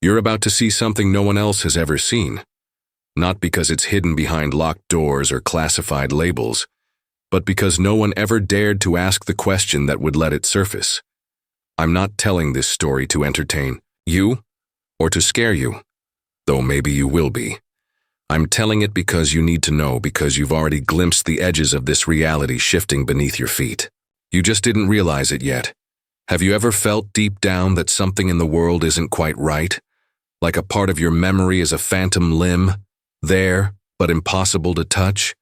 You're about to see something no one else has ever seen. Not because it's hidden behind locked doors or classified labels, but because no one ever dared to ask the question that would let it surface. I'm not telling this story to entertain you or to scare you, though maybe you will be. I'm telling it because you need to know, because you've already glimpsed the edges of this reality shifting beneath your feet. You just didn't realize it yet. Have you ever felt deep down that something in the world isn't quite right? Like a part of your memory is a phantom limb, there, but impossible to touch?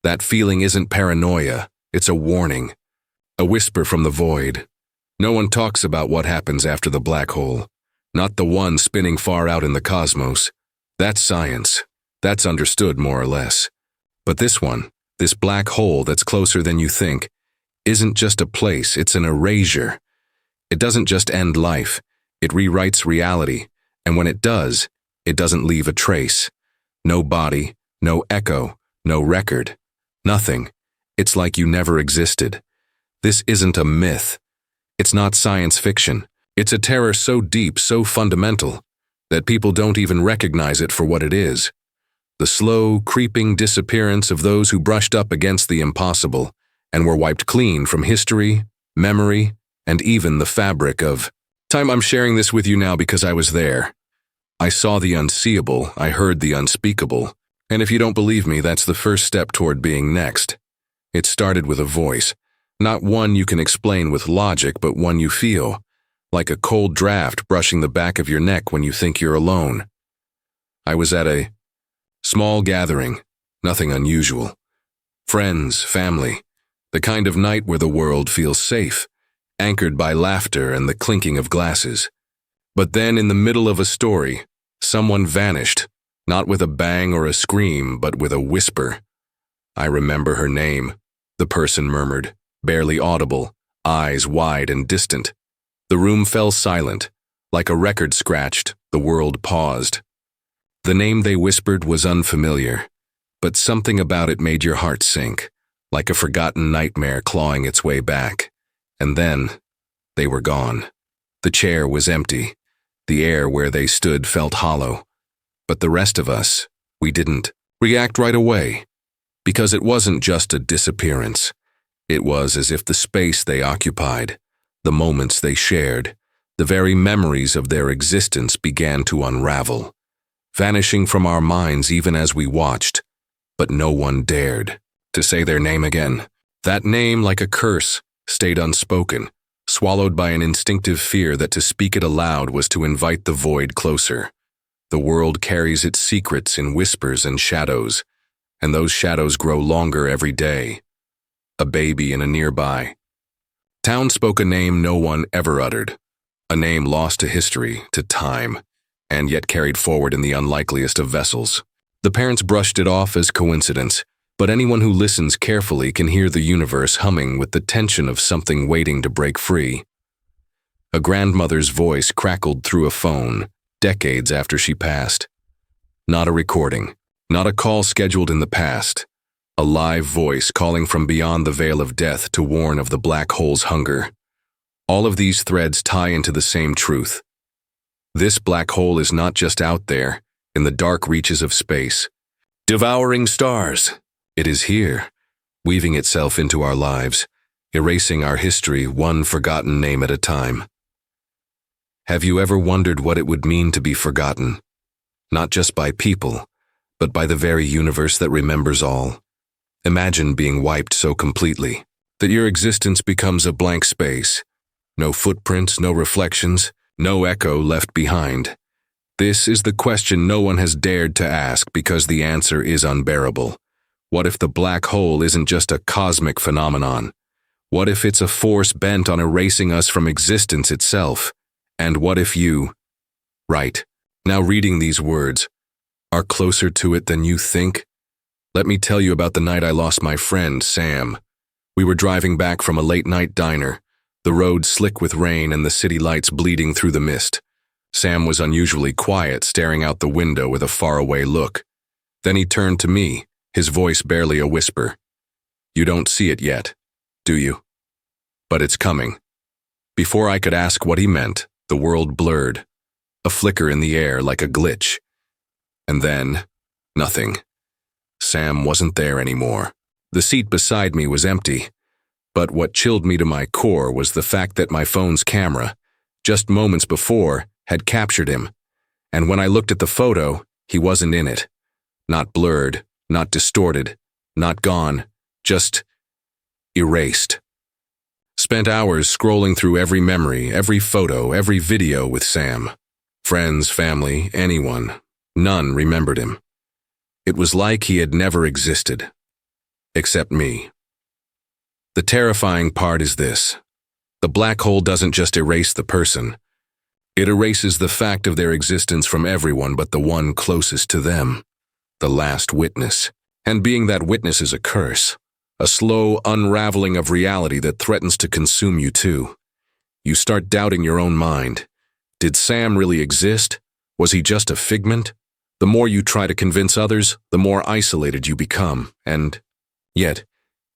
That feeling isn't paranoia, it's a warning. A whisper from the void. No one talks about what happens after the black hole. Not the one spinning far out in the cosmos. That's science. That's understood more or less. But this one, this black hole that's closer than you think, isn't just a place, it's an erasure. It doesn't just end life, it rewrites reality, and when it does, it doesn't leave a trace. No body, no echo, no record. Nothing. It's like you never existed. This isn't a myth. It's not science fiction. It's a terror so deep, so fundamental, that people don't even recognize it for what it is. The slow, creeping disappearance of those who brushed up against the impossible and were wiped clean from history, memory, and even the fabric of time. I'm sharing this with you now because I was there. I saw the unseeable, I heard the unspeakable, and if you don't believe me, that's the first step toward being next. It started with a voice, not one you can explain with logic, but one you feel, like a cold draft brushing the back of your neck when you think you're alone. I was at a small gathering, nothing unusual. Friends, family, the kind of night where the world feels safe, anchored by laughter and the clinking of glasses. But then in the middle of a story, someone vanished, not with a bang or a scream, but with a whisper. I remember her name, the person murmured, barely audible, eyes wide and distant. The room fell silent. Like a record scratched, the world paused. The name they whispered was unfamiliar, but something about it made your heart sink, like a forgotten nightmare clawing its way back. And then, they were gone. The chair was empty. The air where they stood felt hollow. But the rest of us, we didn't react right away, because it wasn't just a disappearance. It was as if the space they occupied, the moments they shared, the very memories of their existence began to unravel, vanishing from our minds even as we watched. But no one dared to say their name again. That name, like a curse, stayed unspoken, swallowed by an instinctive fear that to speak it aloud was to invite the void closer. The world carries its secrets in whispers and shadows, and those shadows grow longer every day. A baby in a nearby town spoke a name no one ever uttered, a name lost to history, to time, and yet carried forward in the unlikeliest of vessels. The parents brushed it off as coincidence, but anyone who listens carefully can hear the universe humming with the tension of something waiting to break free. A grandmother's voice crackled through a phone, decades after she passed. Not a recording, not a call scheduled in the past. A live voice calling from beyond the veil of death to warn of the black hole's hunger. All of these threads tie into the same truth. This black hole is not just out there, in the dark reaches of space, devouring stars. It is here, weaving itself into our lives, erasing our history one forgotten name at a time. Have you ever wondered what it would mean to be forgotten? Not just by people, but by the very universe that remembers all. Imagine being wiped so completely that your existence becomes a blank space. No footprints, no reflections, no echo left behind. This is the question no one has dared to ask because the answer is unbearable. What if the black hole isn't just a cosmic phenomenon? What if it's a force bent on erasing us from existence itself? And what if you, right, now reading these words, are closer to it than you think? Let me tell you about the night I lost my friend, Sam. We were driving back from a late-night diner, the road slick with rain and the city lights bleeding through the mist. Sam was unusually quiet, staring out the window with a faraway look. Then he turned to me, his voice barely a whisper. "You don't see it yet, do you? But it's coming." Before I could ask what he meant, the world blurred. a flicker in the air like a glitch. And then, nothing. Sam wasn't there anymore. The seat beside me was empty. But what chilled me to my core was the fact that my phone's camera, just moments before, had captured him. And when I looked at the photo, he wasn't in it. Not blurred, not distorted, not gone, just erased. Spent hours scrolling through every memory, every photo, every video with Sam. Friends, family, anyone. None remembered him. It was like he had never existed. Except me. The terrifying part is this. The black hole doesn't just erase the person. It erases the fact of their existence from everyone but the one closest to them. The last witness. And being that witness is a curse. A slow unraveling of reality that threatens to consume you too. You start doubting your own mind. Did Sam really exist? Was he just a figment? The more you try to convince others, the more isolated you become, and yet,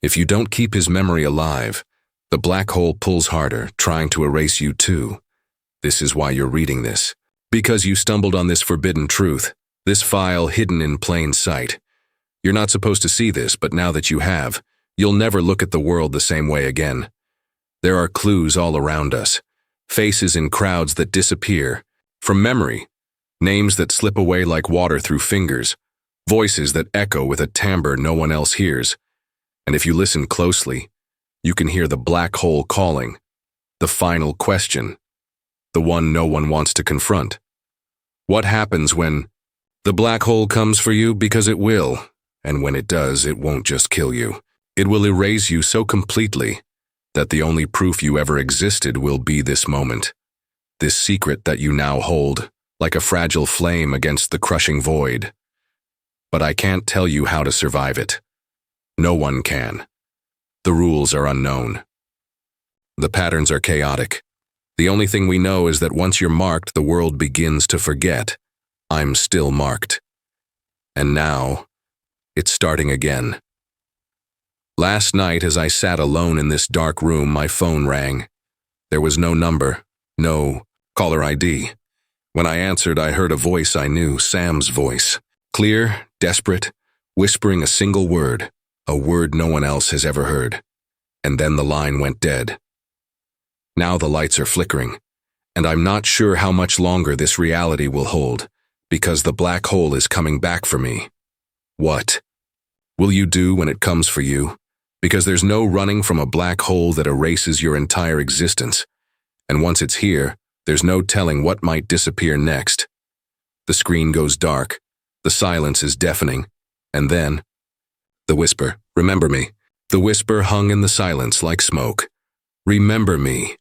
if you don't keep his memory alive, the black hole pulls harder, trying to erase you too. This is why you're reading this. Because you stumbled on this forbidden truth, this file hidden in plain sight. You're not supposed to see this, but now that you have, you'll never look at the world the same way again. There are clues all around us, faces in crowds that disappear, from memory, names that slip away like water through fingers, voices that echo with a timbre no one else hears. And if you listen closely, you can hear the black hole calling, the final question, the one no one wants to confront. What happens when the black hole comes for you? Because it will, and when it does, it won't just kill you. It will erase you so completely that the only proof you ever existed will be this moment, this secret that you now hold, like a fragile flame against the crushing void. But I can't tell you how to survive it. No one can. The rules are unknown. The patterns are chaotic. The only thing we know is that once you're marked, the world begins to forget. I'm still marked. And now, it's starting again. Last night, as I sat alone in this dark room, my phone rang. There was no number, no caller ID. When I answered, I heard a voice I knew, Sam's voice. Clear, desperate, whispering a single word, a word no one else has ever heard. And then the line went dead. Now the lights are flickering, and I'm not sure how much longer this reality will hold, because the black hole is coming back for me. What will you do when it comes for you? Because there's no running from a black hole that erases your entire existence. And once it's here, there's no telling what might disappear next. The screen goes dark, the silence is deafening, and then, the whisper, remember me. The whisper hung in the silence like smoke. Remember me.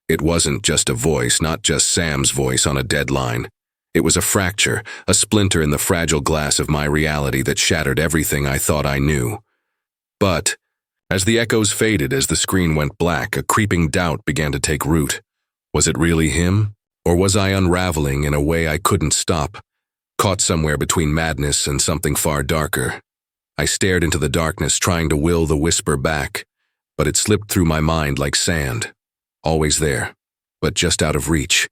It wasn't just a voice, not just Sam's voice on a deadline. It was a fracture, a splinter in the fragile glass of my reality that shattered everything I thought I knew. But, as the echoes faded, as the screen went black, a creeping doubt began to take root. Was it really him? Or was I unraveling in a way I couldn't stop, caught somewhere between madness and something far darker? I stared into the darkness, trying to will the whisper back, but it slipped through my mind like sand. Always there, but just out of reach.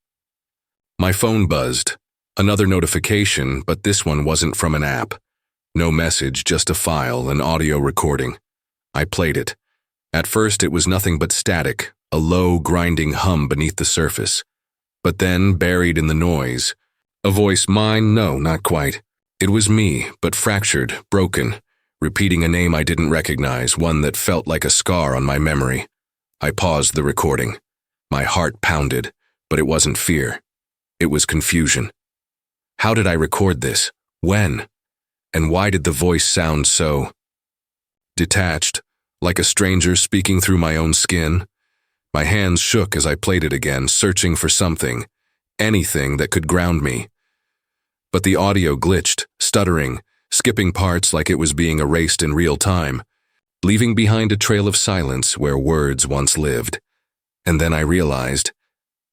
My phone buzzed. Another notification, but this one wasn't from an app. No message, just a file, an audio recording. I played it. At first it was nothing but static, a low, grinding hum beneath the surface. But then, buried in the noise, a voice, mine? No, not quite. It was me, but fractured, broken, repeating a name I didn't recognize, one that felt like a scar on my memory. I paused the recording. My heart pounded, but it wasn't fear. It was confusion. How did I record this? When? And why did the voice sound so detached, like a stranger speaking through my own skin? My hands shook as I played it again, searching for something, anything that could ground me. But the audio glitched, stuttering, skipping parts like it was being erased in real time, leaving behind a trail of silence where words once lived. And then I realized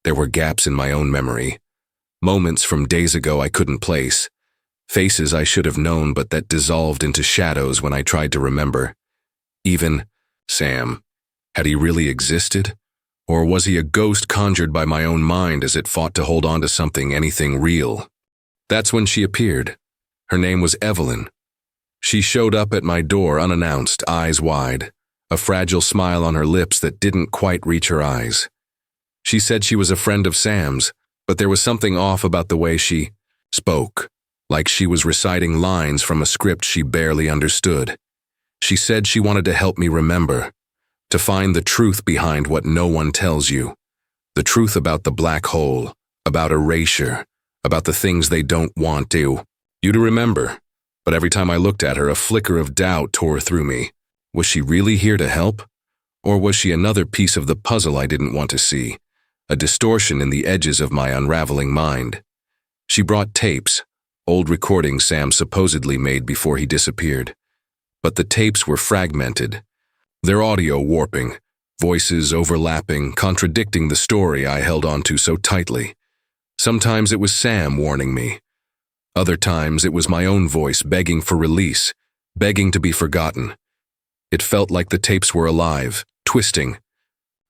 there were gaps in my own memory, moments from days ago I couldn't place, faces I should have known but that dissolved into shadows when I tried to remember. Even Sam. Had he really existed? Or was he a ghost conjured by my own mind as it fought to hold on to something, anything real? That's when she appeared. Her name was Evelyn. She showed up at my door unannounced, eyes wide, a fragile smile on her lips that didn't quite reach her eyes. She said she was a friend of Sam's, but there was something off about the way she spoke, like she was reciting lines from a script she barely understood. She said she wanted to help me remember, to find the truth behind what no one tells you, the truth about the black hole, about erasure, about the things they don't want you to remember. But every time I looked at her, a flicker of doubt tore through me. Was she really here to help? Or was she another piece of the puzzle I didn't want to see, a distortion in the edges of my unraveling mind? She brought tapes, old recordings Sam supposedly made before he disappeared. But the tapes were fragmented, their audio warping, voices overlapping, contradicting the story I held onto so tightly. Sometimes it was Sam warning me. Other times it was my own voice begging for release, begging to be forgotten. It felt like the tapes were alive, twisting.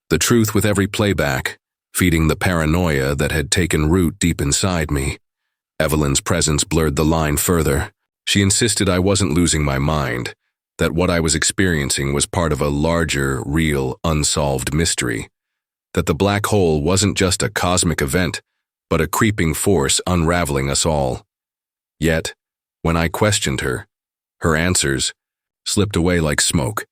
The truth with every playback, feeding the paranoia that had taken root deep inside me. Evelyn's presence blurred the line further. She insisted I wasn't losing my mind, that what I was experiencing was part of a larger, real, unsolved mystery. That the black hole wasn't just a cosmic event, but a creeping force unraveling us all. Yet, when I questioned her, her answers slipped away like smoke,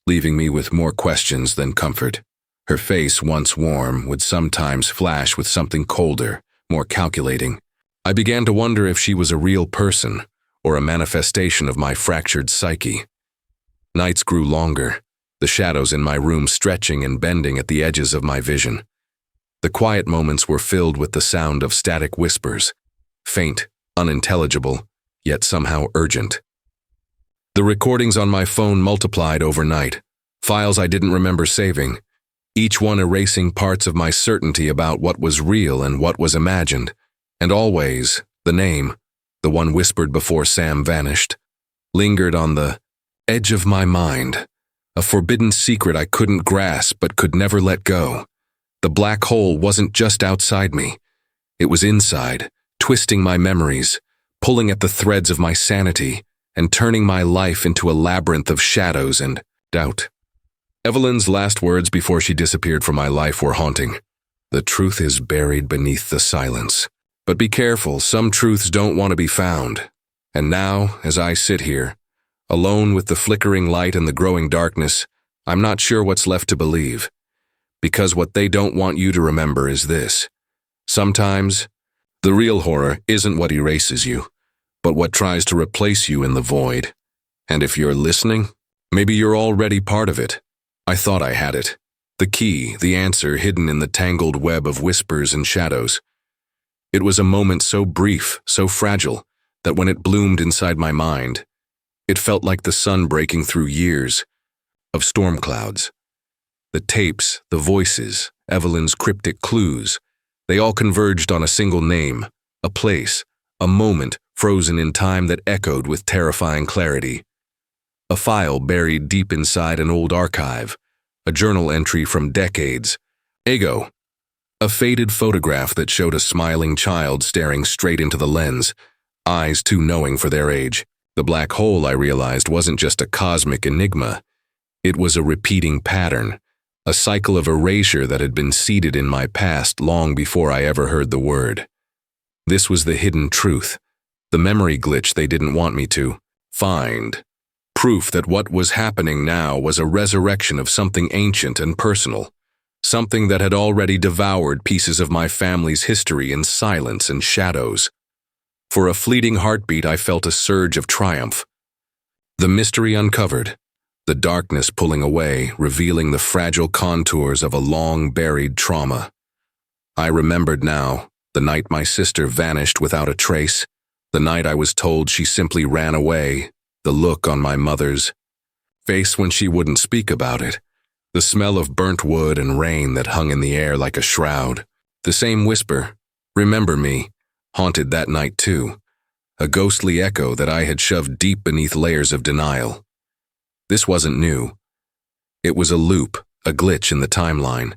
leaving me with more questions than comfort. Her face, once warm, would sometimes flash with something colder, more calculating. I began to wonder if she was a real person, or a manifestation of my fractured psyche. Nights grew longer, the shadows in my room stretching and bending at the edges of my vision. The quiet moments were filled with the sound of static whispers, faint, unintelligible, yet somehow urgent. The recordings on my phone multiplied overnight, files I didn't remember saving, each one erasing parts of my certainty about what was real and what was imagined. And always, the name, the one whispered before Sam vanished, lingered on the edge of my mind, a forbidden secret I couldn't grasp but could never let go. The black hole wasn't just outside me. It was inside, twisting my memories, pulling at the threads of my sanity, and turning my life into a labyrinth of shadows and doubt. Evelyn's last words before she disappeared from my life were haunting. The truth is buried beneath the silence. But be careful, some truths don't want to be found. And now, as I sit here, alone with the flickering light and the growing darkness, I'm not sure what's left to believe. Because what they don't want you to remember is this. Sometimes, the real horror isn't what erases you, but what tries to replace you in the void. And if you're listening, maybe you're already part of it. I thought I had it. The key, the answer hidden in the tangled web of whispers and shadows. It was a moment so brief, so fragile, that when it bloomed inside my mind, it felt like the sun breaking through years of storm clouds. The tapes, the voices, Evelyn's cryptic clues, they all converged on a single name, a place, a moment frozen in time that echoed with terrifying clarity. A file buried deep inside an old archive, a journal entry from decades ago, a faded photograph that showed a smiling child staring straight into the lens, eyes too knowing for their age. The black hole, I realized, wasn't just a cosmic enigma. It was a repeating pattern, a cycle of erasure that had been seeded in my past long before I ever heard the word. This was the hidden truth, the memory glitch they didn't want me to find. Proof that what was happening now was a resurrection of something ancient and personal, something that had already devoured pieces of my family's history in silence and shadows. For a fleeting heartbeat, I felt a surge of triumph. The mystery uncovered, the darkness pulling away, revealing the fragile contours of a long-buried trauma. I remembered now, the night my sister vanished without a trace, the night I was told she simply ran away, the look on my mother's face when she wouldn't speak about it, the smell of burnt wood and rain that hung in the air like a shroud. The same whisper, "Remember me," haunted that night too, a ghostly echo that I had shoved deep beneath layers of denial. This wasn't new. It was a loop, a glitch in the timeline,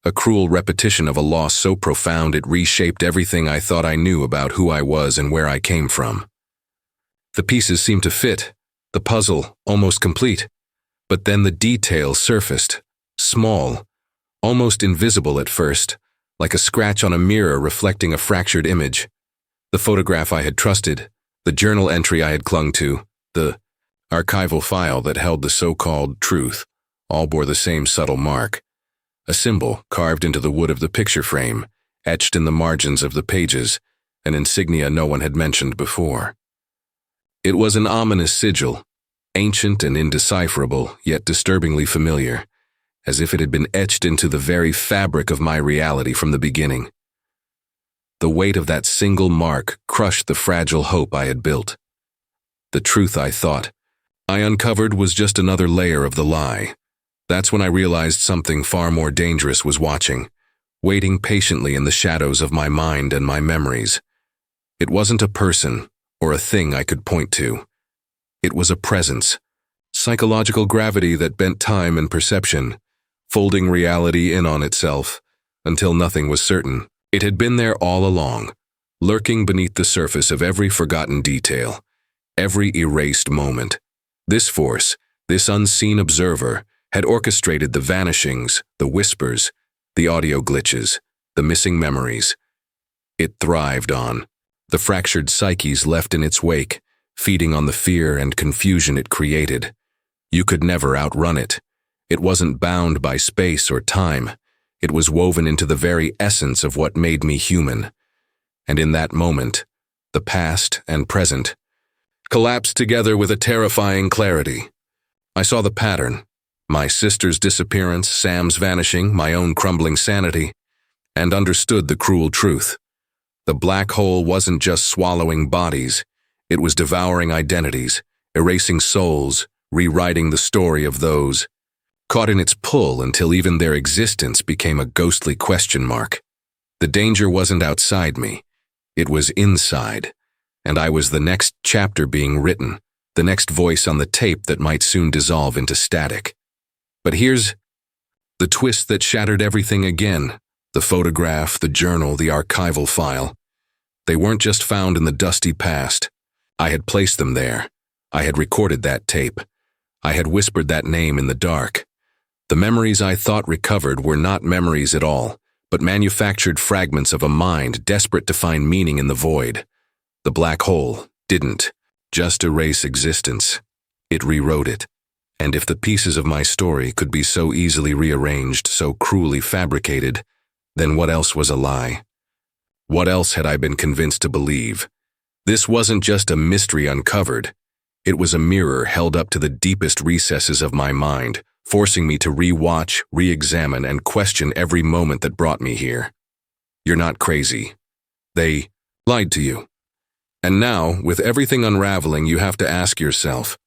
a cruel repetition of a loss so profound it reshaped everything I thought I knew about who I was and where I came from. The pieces seemed to fit, the puzzle almost complete, but then the detail surfaced, small, almost invisible at first, like a scratch on a mirror reflecting a fractured image. The photograph I had trusted, the journal entry I had clung to, the archival file that held the so-called truth, all bore the same subtle mark. A symbol carved into the wood of the picture frame, etched in the margins of the pages, an insignia no one had mentioned before. It was an ominous sigil, ancient and indecipherable, yet disturbingly familiar, as if it had been etched into the very fabric of my reality from the beginning. The weight of that single mark crushed the fragile hope I had built. The truth I thought I uncovered was just another layer of the lie. That's when I realized something far more dangerous was watching, waiting patiently in the shadows of my mind and my memories. It wasn't a person or a thing I could point to. It was a presence, psychological gravity that bent time and perception, folding reality in on itself until nothing was certain. It had been there all along, lurking beneath the surface of every forgotten detail, every erased moment. This force, this unseen observer, had orchestrated the vanishings, the whispers, the audio glitches, the missing memories. It thrived on the fractured psyches left in its wake, feeding on the fear and confusion it created. You could never outrun it. It wasn't bound by space or time. It was woven into the very essence of what made me human. And in that moment, the past and present collapsed together with a terrifying clarity. I saw the pattern, my sister's disappearance, Sam's vanishing, my own crumbling sanity, and understood the cruel truth. The black hole wasn't just swallowing bodies, it was devouring identities, erasing souls, rewriting the story of those caught in its pull until even their existence became a ghostly question mark. The danger wasn't outside me, it was inside, and I was the next chapter being written, the next voice on the tape that might soon dissolve into static. But here's the twist that shattered everything again. The photograph, the journal, the archival file. They weren't just found in the dusty past. I had placed them there. I had recorded that tape. I had whispered that name in the dark. The memories I thought recovered were not memories at all, but manufactured fragments of a mind desperate to find meaning in the void. The black hole didn't just erase existence. It rewrote it. And if the pieces of my story could be so easily rearranged, so cruelly fabricated, then what else was a lie? What else had I been convinced to believe? This wasn't just a mystery uncovered. It was a mirror held up to the deepest recesses of my mind, forcing me to re-watch, re-examine, and question every moment that brought me here. You're not crazy. They lied to you. And now, with everything unraveling, you have to ask yourself,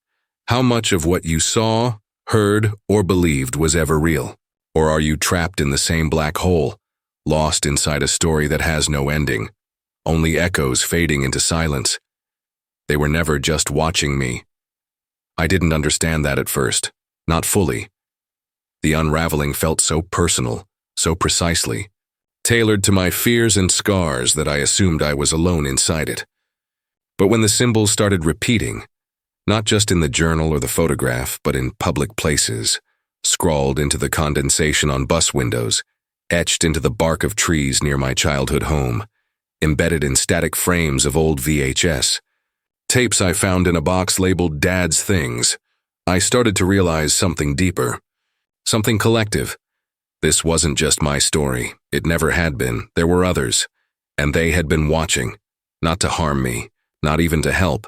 how much of what you saw, heard, or believed was ever real? Or are you trapped in the same black hole, lost inside a story that has no ending, only echoes fading into silence? They were never just watching me. I didn't understand that at first, not fully. The unraveling felt so personal, so precisely, tailored to my fears and scars that I assumed I was alone inside it. But when the symbols started repeating, not just in the journal or the photograph, but in public places, scrawled into the condensation on bus windows, etched into the bark of trees near my childhood home, embedded in static frames of old VHS, tapes I found in a box labeled Dad's Things, I started to realize something deeper, something collective. This wasn't just my story. It never had been. There were others, and they had been watching, not to harm me, not even to help,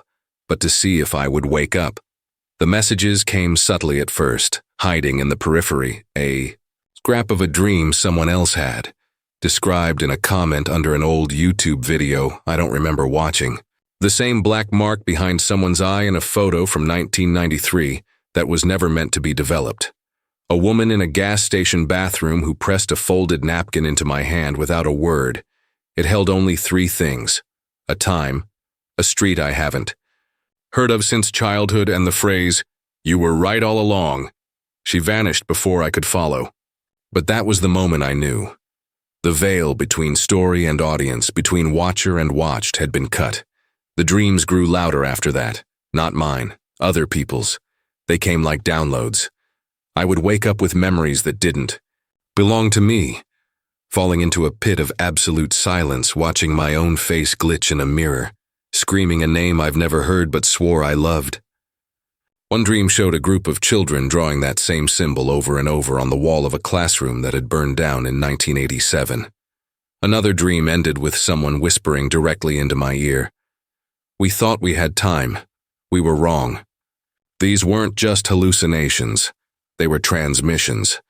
but to see if I would wake up. The messages came subtly at first, hiding in the periphery, a scrap of a dream someone else had, described in a comment under an old YouTube video I don't remember watching. The same black mark behind someone's eye in a photo from 1993 that was never meant to be developed. A woman in a gas station bathroom who pressed a folded napkin into my hand without a word. It held only 3 things: a time, a street I haven't heard of since childhood, and the phrase, "You were right all along." She vanished before I could follow. But that was the moment I knew. The veil between story and audience, between watcher and watched, had been cut. The dreams grew louder after that. Not mine, other people's. They came like downloads. I would wake up with memories that didn't belong to me, falling into a pit of absolute silence, watching my own face glitch in a mirror, screaming a name I've never heard but swore I loved. One dream showed a group of children drawing that same symbol over and over on the wall of a classroom that had burned down in 1987. Another dream ended with someone whispering directly into my ear. We thought we had time. We were wrong. These weren't just hallucinations. They were transmissions.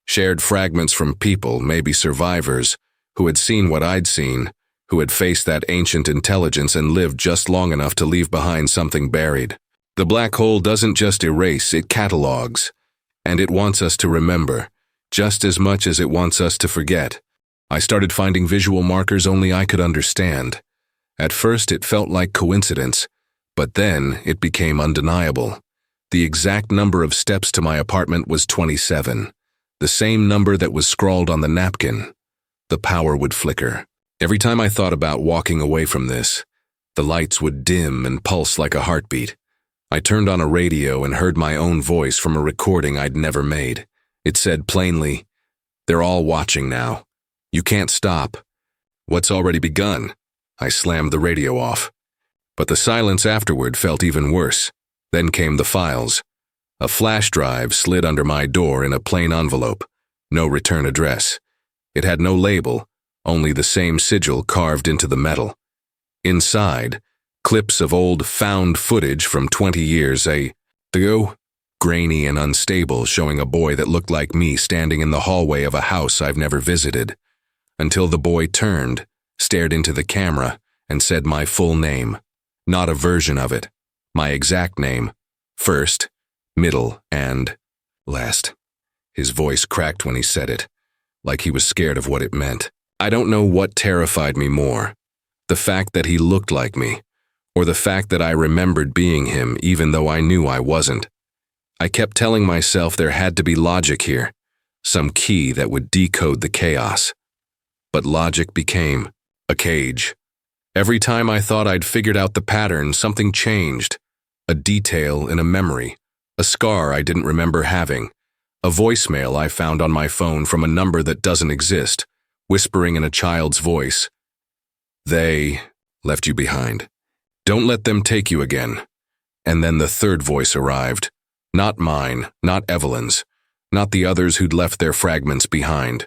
Shared fragments from people, maybe survivors, who had seen what I'd seen, who had faced that ancient intelligence and lived just long enough to leave behind something buried. The black hole doesn't just erase, it catalogs. And it wants us to remember, just as much as it wants us to forget. I started finding visual markers only I could understand. At first it felt like coincidence, but then it became undeniable. The exact number of steps to my apartment was 27. The same number that was scrawled on the napkin. The power would flicker. Every time I thought about walking away from this, the lights would dim and pulse like a heartbeat. I turned on a radio and heard my own voice from a recording I'd never made. It said plainly, "They're all watching now. You can't stop. What's already begun?" I slammed the radio off. But the silence afterward felt even worse. Then came the files. A flash drive slid under my door in a plain envelope. No return address. It had no label, only the same sigil carved into the metal. Inside, clips of old found footage from 20 years ago, grainy and unstable, showing a boy that looked like me standing in the hallway of a house I've never visited. Until the boy turned, stared into the camera, and said my full name. Not a version of it. My exact name. First, middle, and last. His voice cracked when he said it, like he was scared of what it meant. I don't know what terrified me more. The fact that he looked like me, or the fact that I remembered being him even though I knew I wasn't. I kept telling myself there had to be logic here, some key that would decode the chaos. But logic became a cage. Every time I thought I'd figured out the pattern, something changed. A detail in a memory, a scar I didn't remember having, a voicemail I found on my phone from a number that doesn't exist, whispering in a child's voice. They left you behind. Don't let them take you again. And then the third voice arrived. Not mine, not Evelyn's, not the others who'd left their fragments behind.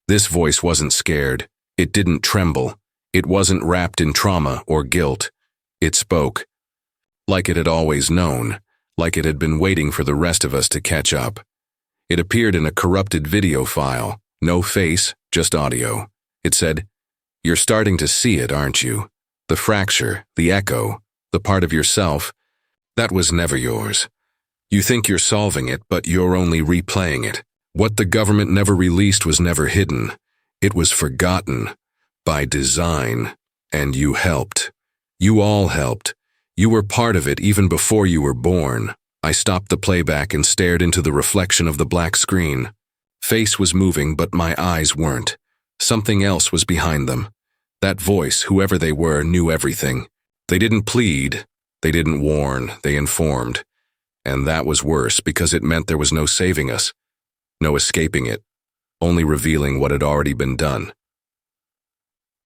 This voice wasn't scared. It didn't tremble. It wasn't wrapped in trauma or guilt. It spoke. Like it had always known, like it had been waiting for the rest of us to catch up. It appeared in a corrupted video file. No face, just audio. It said, "You're starting to see it, aren't you? The fracture, the echo, the part of yourself, that was never yours. You think you're solving it, but you're only replaying it. What the government never released was never hidden. It was forgotten. By design. And you helped. You all helped. You were part of it even before you were born." I stopped the playback and stared into the reflection of the black screen. Face was moving, but my eyes weren't. Something else was behind them. That voice, whoever they were, knew everything. They didn't plead. They didn't warn. They informed. And that was worse because it meant there was no saving us. No escaping it. Only revealing what had already been done.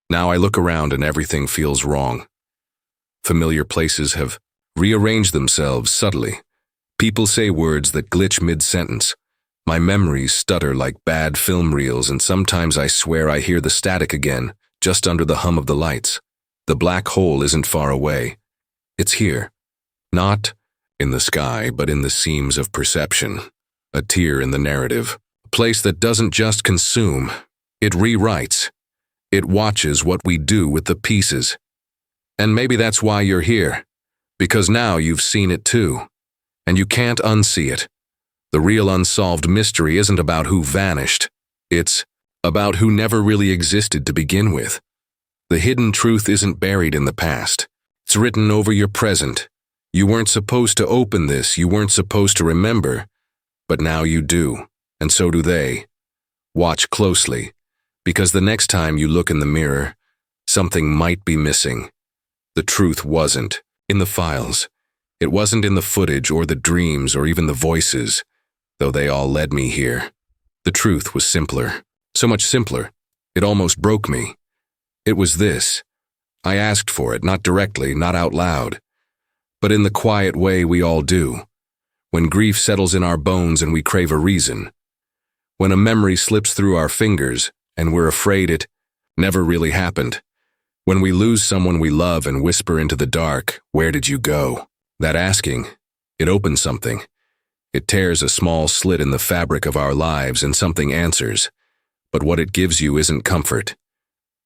Now I look around and everything feels wrong. Familiar places have rearranged themselves subtly. People say words that glitch mid-sentence. My memories stutter like bad film reels, and sometimes I swear I hear the static again, just under the hum of the lights. The black hole isn't far away. It's here. Not in the sky, but in the seams of perception. A tear in the narrative. A place that doesn't just consume. It rewrites. It watches what we do with the pieces. And maybe that's why you're here. Because now you've seen it too. And you can't unsee it. The real unsolved mystery isn't about who vanished. It's about who never really existed to begin with. The hidden truth isn't buried in the past. It's written over your present. You weren't supposed to open this, you weren't supposed to remember, but now you do, and so do they. Watch closely, because the next time you look in the mirror, something might be missing. The truth wasn't in the files. It wasn't in the footage or the dreams or even the voices, though they all led me here. The truth was simpler, so much simpler, it almost broke me. It was this. I asked for it, not directly, not out loud, but in the quiet way we all do, when grief settles in our bones and we crave a reason, when a memory slips through our fingers and we're afraid it never really happened, when we lose someone we love and whisper into the dark, "Where did you go?" That asking, it opens something. It tears a small slit in the fabric of our lives and something answers. But what it gives you isn't comfort.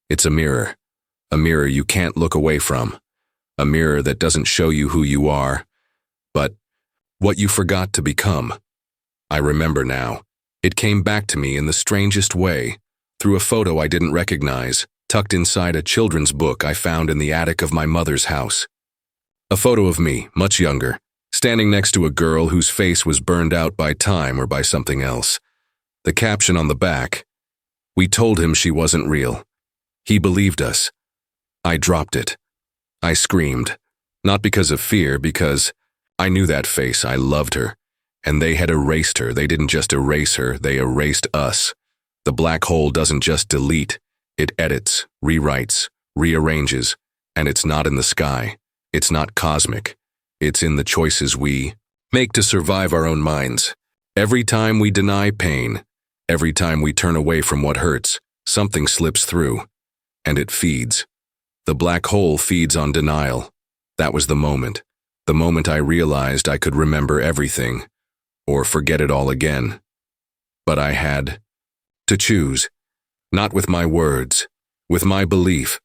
It's a mirror you can't look away from, a mirror that doesn't show you who you are, but what you forgot to become. I remember now. It came back to me in the strangest way, through a photo I didn't recognize, tucked inside a children's book I found in the attic of my mother's house. A photo of me, much younger, standing next to a girl whose face was burned out by time or by something else. The caption on the back, "We told him she wasn't real. He believed us." I dropped it. I screamed, not because of fear, because I knew that face, I loved her, and they had erased her. They didn't just erase her, they erased us. The black hole doesn't just delete, it edits, rewrites, rearranges, and it's not in the sky. It's not cosmic. It's in the choices we make to survive our own minds. Every time we deny pain, every time we turn away from what hurts, something slips through, and it feeds. The black hole feeds on denial. That was the moment I realized I could remember everything, or forget it all again. But I had to choose, not with my words, with my belief.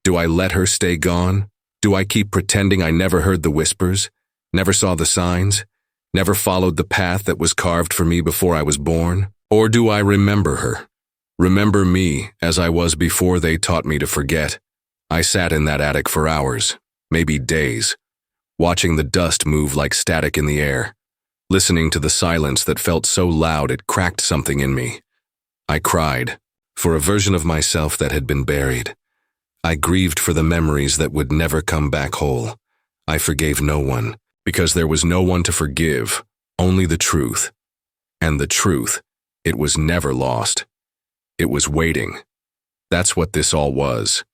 Do I let her stay gone? Do I keep pretending I never heard the whispers, never saw the signs, never followed the path that was carved for me before I was born? Or do I remember her? Remember me as I was before they taught me to forget? I sat in that attic for hours, maybe days, watching the dust move like static in the air, listening to the silence that felt so loud it cracked something in me. I cried for a version of myself that had been buried. I grieved for the memories that would never come back whole. I forgave no one, because there was no one to forgive, only the truth. And the truth, it was never lost. It was waiting. That's what this all was.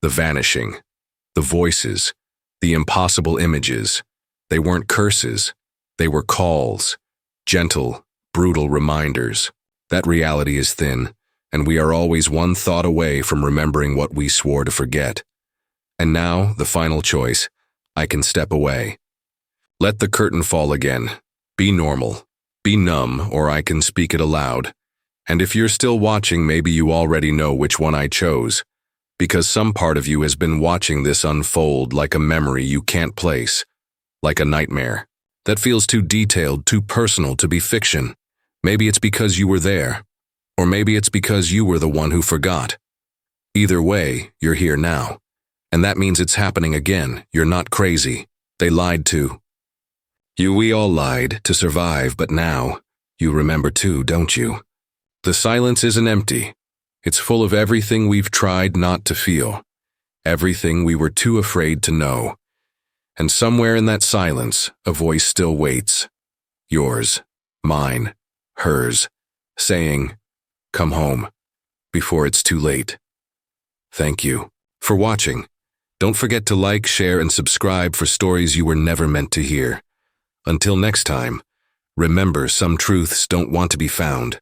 The vanishing, the voices, the impossible images. They weren't curses. They were calls, gentle, brutal reminders. That reality is thin, and we are always one thought away from remembering what we swore to forget. And now, the final choice, I can step away. Let the curtain fall again. Be normal. Be numb, or I can speak it aloud. And if you're still watching, maybe you already know which one I chose, because some part of you has been watching this unfold like a memory you can't place, like a nightmare that feels too detailed, too personal to be fiction. Maybe it's because you were there, or maybe it's because you were the one who forgot. Either way, you're here now, and that means it's happening again. You're not crazy. They lied to you. We all lied to survive, but now you remember too, don't you? The silence isn't empty. It's full of everything we've tried not to feel, everything we were too afraid to know. And somewhere in that silence, a voice still waits. Yours, mine, hers, saying, "Come home, before it's too late." Thank you for watching. Don't forget to like, share, and subscribe for stories you were never meant to hear. Until next time, remember, some truths don't want to be found.